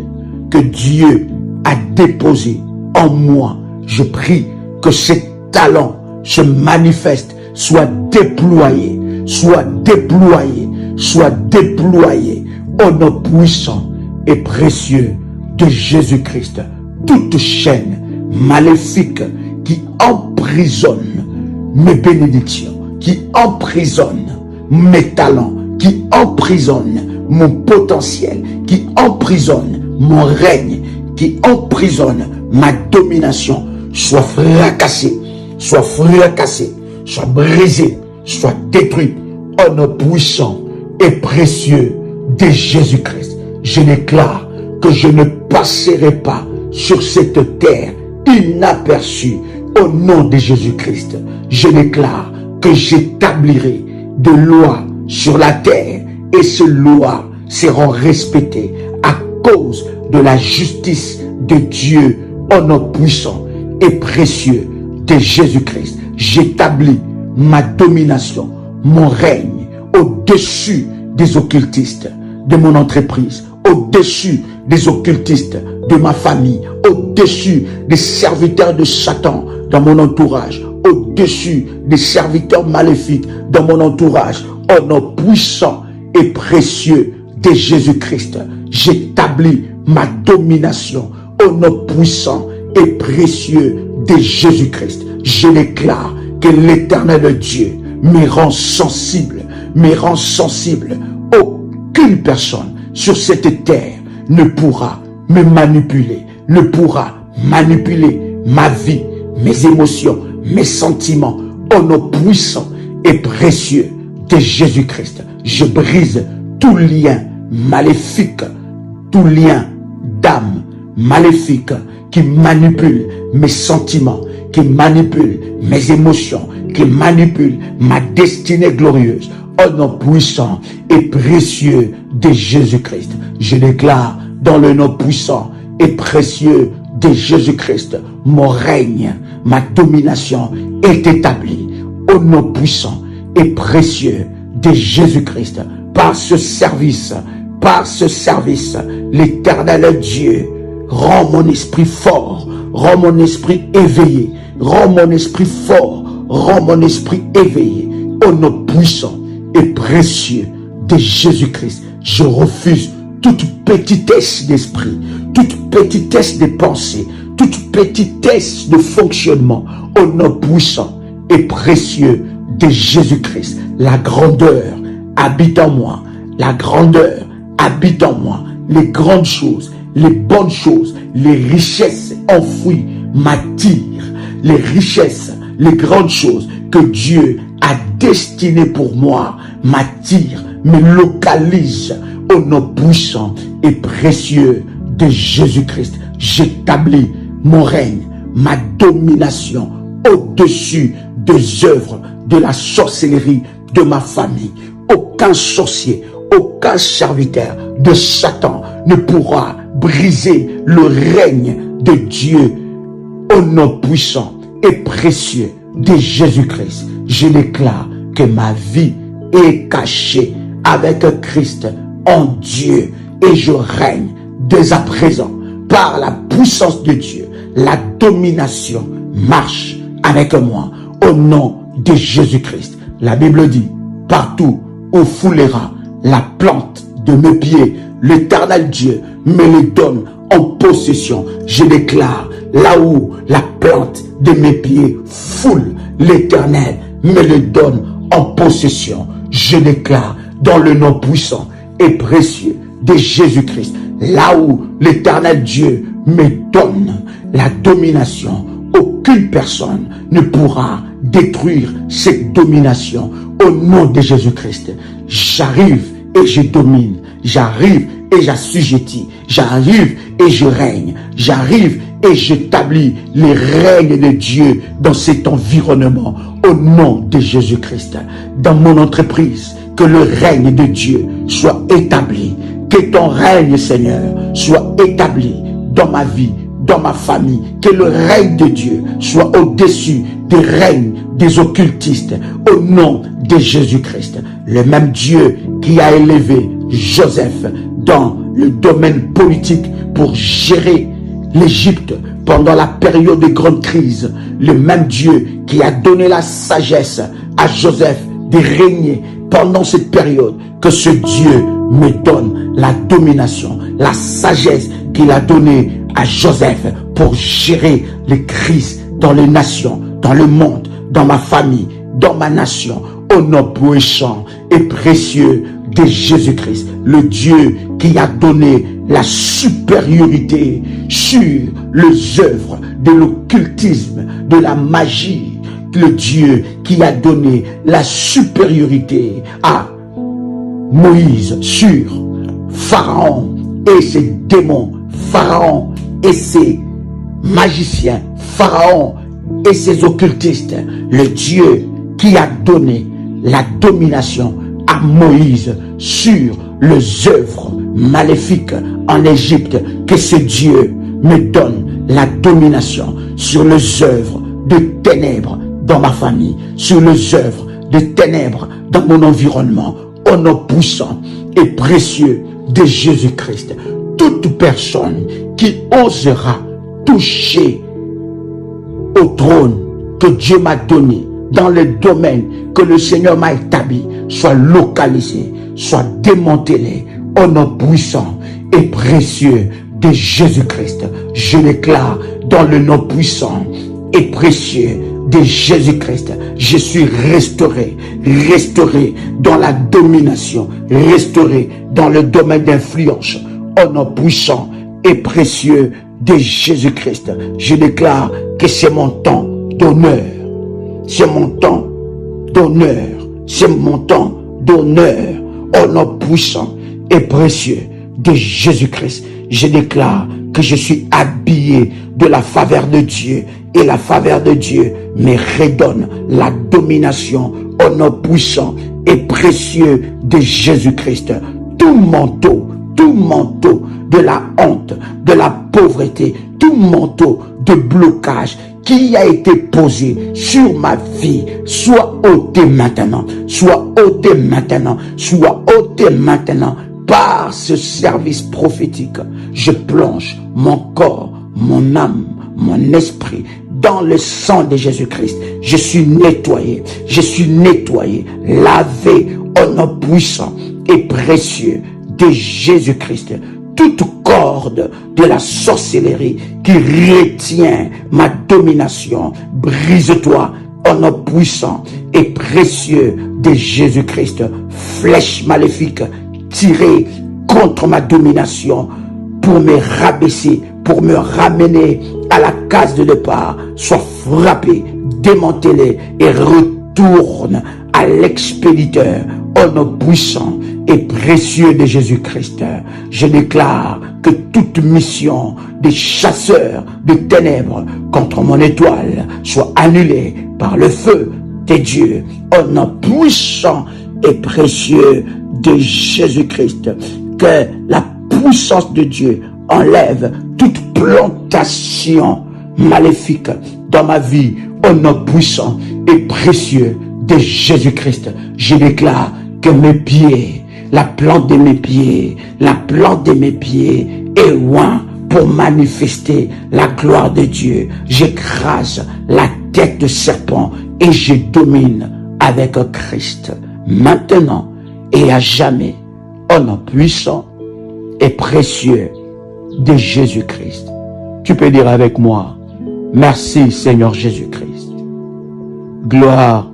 que Dieu a déposés en moi. Je prie que ces talents se manifestent, soient déployés, soient déployés, soient déployés au nom puissant et précieux de Jésus-Christ. Toute chaîne maléfique qui emprisonne mes bénédictions, qui emprisonne mes talents, qui emprisonne mon potentiel, qui emprisonne mon règne, qui emprisonne ma domination, soit fracassé, soit fracassé, soit brisé, soit détruit au nom puissant et précieux de Jésus-Christ. Je déclare que je ne passerai pas sur cette terre inaperçue au nom de Jésus-Christ. Je déclare que j'établirai des lois sur la terre et ces lois seront respectées à cause de la justice de Dieu au nom puissant et précieux de Jésus-Christ. J'établis ma domination, mon règne au-dessus des occultistes de mon entreprise, au-dessus des occultistes de ma famille, au-dessus des serviteurs de Satan dans mon entourage, au-dessus des serviteurs maléfiques dans mon entourage, au nom puissant et précieux de Jésus-Christ. J'établis ma domination au nom puissant et précieux de Jésus-Christ. Je déclare que l'Éternel Dieu me rend sensible, aucune personne sur cette terre ne pourra me manipuler, ne pourra manipuler ma vie, mes émotions, mes sentiments, au nom puissant et précieux de Jésus-Christ. Je brise tout lien maléfique, tout lien d'âme maléfique qui manipule mes sentiments, qui manipule mes émotions, qui manipule ma destinée glorieuse, au nom puissant et précieux de Jésus-Christ. Je déclare dans le nom puissant et précieux de Jésus-Christ, mon règne, ma domination est établie au nom puissant et précieux de Jésus-Christ. Par ce service, l'Éternel Dieu rend mon esprit fort, rend mon esprit éveillé, rend mon esprit fort, rend mon esprit éveillé au nom puissant et précieux de Jésus-Christ. Je refuse toute petitesse d'esprit, toute petitesse de pensée, toute petitesse de fonctionnement au nom puissant et précieux de Jésus-Christ. La grandeur habite en moi, la grandeur habite en moi, les grandes choses, les bonnes choses, les richesses enfouies m'attirent, les richesses, les grandes choses que Dieu a destinées pour moi m'attirent, me localisent au nom puissant et précieux de Jésus-Christ. J'établis mon règne, ma domination au-dessus des œuvres de la sorcellerie de ma famille. Aucun sorcier, aucun serviteur de Satan ne pourra briser le règne de Dieu au nom puissant et précieux de Jésus-Christ. Je déclare que ma vie est cachée avec Christ en Dieu et je règne dès à présent par la puissance de Dieu. La domination marche avec moi au nom de Jésus-Christ. La Bible dit, partout où foulera la plante de mes pieds, l'Éternel Dieu me les donne en possession. Je déclare, là où la plante de mes pieds foule, l'Éternel me le donne en possession. Je déclare dans le nom puissant et précieux de Jésus-Christ, là où l'Éternel Dieu me donne la domination, aucune personne ne pourra détruire cette domination au nom de Jésus-Christ. J'arrive et je domine, j'arrive et j'assujettis. J'arrive et je règne. J'arrive et j'établis les règnes de Dieu dans cet environnement. Au nom de Jésus-Christ. Dans mon entreprise, que le règne de Dieu soit établi. Que ton règne, Seigneur, soit établi dans ma vie, dans ma famille. Que le règne de Dieu soit au-dessus des règnes des occultistes. Au nom de Jésus-Christ. Le même Dieu qui a élevé Joseph dans le domaine politique pour gérer l'Égypte pendant la période de grande crise. Le même Dieu qui a donné la sagesse à Joseph de régner pendant cette période. Que ce Dieu me donne la domination, la sagesse qu'il a donnée à Joseph pour gérer les crises dans les nations, dans le monde, dans ma famille, dans ma nation. Au nom puissant et précieux de Jésus-Christ, le Dieu qui a donné la supériorité sur les œuvres de l'occultisme, de la magie, le Dieu qui a donné la supériorité à Moïse sur Pharaon et ses démons, Pharaon et ses magiciens, Pharaon et ses occultistes, le Dieu qui a donné la domination à Moïse sur les œuvres maléfiques en Égypte. Que ce Dieu me donne la domination sur les œuvres de ténèbres dans ma famille, sur les œuvres de ténèbres dans mon environnement. Au nom puissant et précieux de Jésus-Christ, toute personne qui osera toucher au trône que Dieu m'a donné dans le domaine que le Seigneur m'a établi, soit localisé, soit démantelé. Au nom puissant et précieux de Jésus-Christ, je déclare dans le nom puissant et précieux de Jésus-Christ, je suis restauré dans la domination, restauré dans le domaine d'influence. Au nom puissant et précieux de Jésus-Christ, je déclare que c'est mon temps d'honneur. C'est mon temps d'honneur. C'est mon temps d'honneur. Au nom puissant et précieux de Jésus-Christ, je déclare que je suis habillé de la faveur de Dieu. Et la faveur de Dieu me redonne la domination. Au nom puissant et précieux de Jésus-Christ. Tout manteau de la honte, de la pauvreté, tout manteau de blocage qui a été posé sur ma vie, soit ôté maintenant, soit ôté maintenant, soit ôté maintenant par ce service prophétique. Je plonge mon corps, mon âme, mon esprit dans le sang de Jésus-Christ. Je suis nettoyé, lavé au nom puissant et précieux de Jésus-Christ. Toute corde de la sorcellerie qui retient ma domination, brise-toi au nom puissant et précieux de Jésus-Christ. Flèche maléfique tirée contre ma domination pour me rabaisser, pour me ramener à la case de départ, soit frappée, démantelée et retourne à l'expéditeur au nom puissant et précieux de Jésus-Christ. Je déclare que toute mission des chasseurs de ténèbres contre mon étoile soit annulée par le feu de Dieu au nom puissant et précieux de Jésus-Christ. Que la puissance de Dieu enlève toute plantation maléfique dans ma vie au nom puissant et précieux de Jésus-Christ. Je déclare que mes pieds, la plante de mes pieds est loin pour manifester la gloire de Dieu. J'écrase la tête de serpent et je domine avec Christ maintenant et à jamais au nom puissant et précieux de Jésus-Christ. Tu peux dire avec moi, merci Seigneur Jésus-Christ. Gloire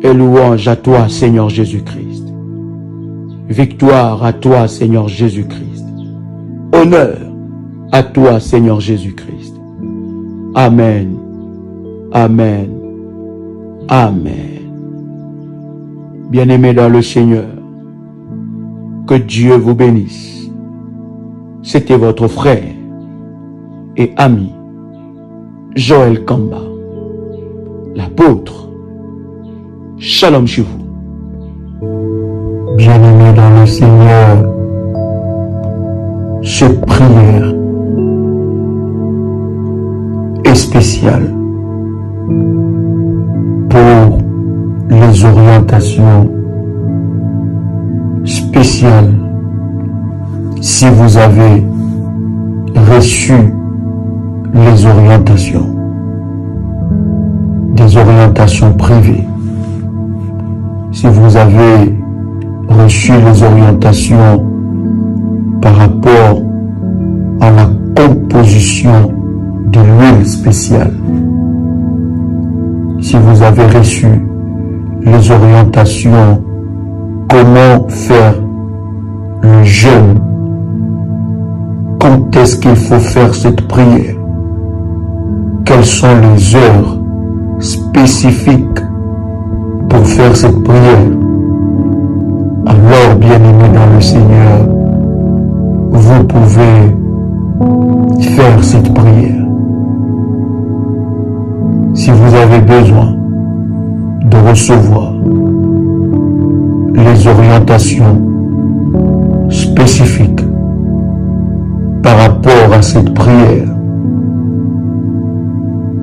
et louange à toi Seigneur Jésus-Christ. Victoire à toi Seigneur Jésus-Christ. Honneur à toi Seigneur Jésus-Christ. Amen. Amen. Amen. Bien-aimés dans le Seigneur, que Dieu vous bénisse C'était votre frère et ami, Joël Kamba, l'apôtre. Shalom chez vous. Bien-aimés dans le Seigneur, cette prière est spéciale pour les orientations spéciales. Si vous avez reçu les orientations, des orientations privées, si vous avez reçu les orientations par rapport à la composition de l'huile spéciale, si vous avez reçu les orientations comment faire le jeûne, quand est-ce qu'il faut faire cette prière, quelles sont les heures spécifiques pour faire cette prière, alors, bien-aimés dans le Seigneur, vous pouvez faire cette prière. Si vous avez besoin de recevoir les orientations spécifiques par rapport à cette prière,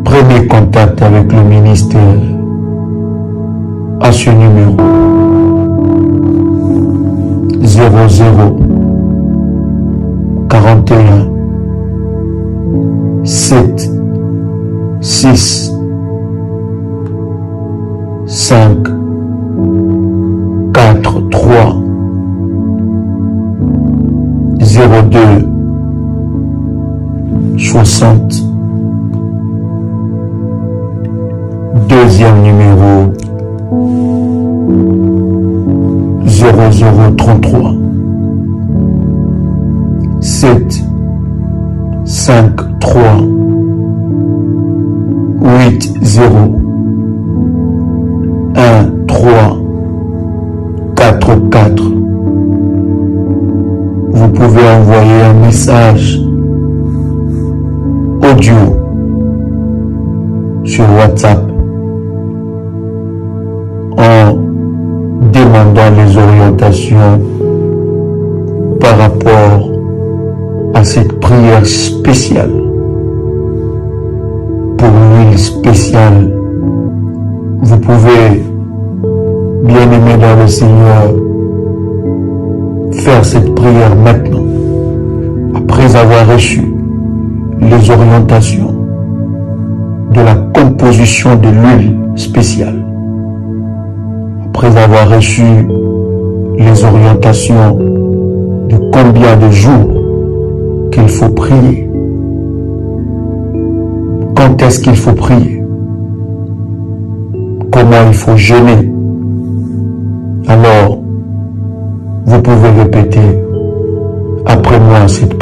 prenez contact avec le ministère à ce numéro 00 41 7 6 5 4 3 02 60. Deuxième numéro 0033 7 5 3 8 0 1 3 4 4. Vous pouvez envoyer un message audio sur WhatsApp en demandant les orientations par rapport à cette prière spéciale pour l'huile spéciale. Vous pouvez, bien-aimés dans le Seigneur, faire cette prière maintenant, après avoir reçu les orientations de la composition de l'huile spéciale, après avoir reçu les orientations de combien de jours qu'il faut prier, quand est-ce qu'il faut prier, comment il faut jeûner. Alors, vous pouvez répéter après moi cette